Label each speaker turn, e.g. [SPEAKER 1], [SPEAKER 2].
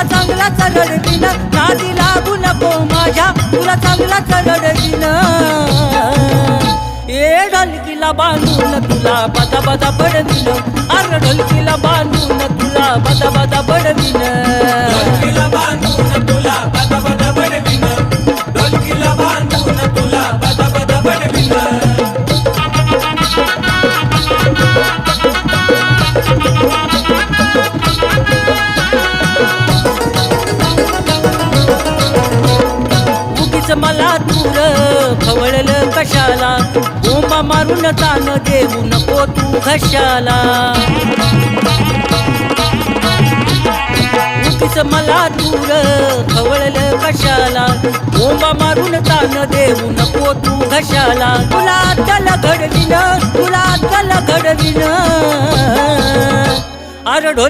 [SPEAKER 1] तुला चांगलाच रडवीन, नादी लागू नको माझ्या, तुला चांगलाच रडवीन. ए ढोलकीला बांधून तुला बदा बदा बडवीन, अरे ढोलकीला बांधून तुला बदा बदा बडवीन.
[SPEAKER 2] ढोलकीला बांधून तुला बदा बदा बडवीन, ढोलकीला बांधून तुला बदा बदा बडवीन.
[SPEAKER 1] उगीच मला दूर खवळलं कशाला, बोंबा मारून तान देऊ नको तू घशाला. उगीच मला दूर खवळलं कशाला, बोंबा मारून तान देऊ नको तू घशाला. तुला अक्कल घडवीन, तुला अक्कल घडवीन. अरे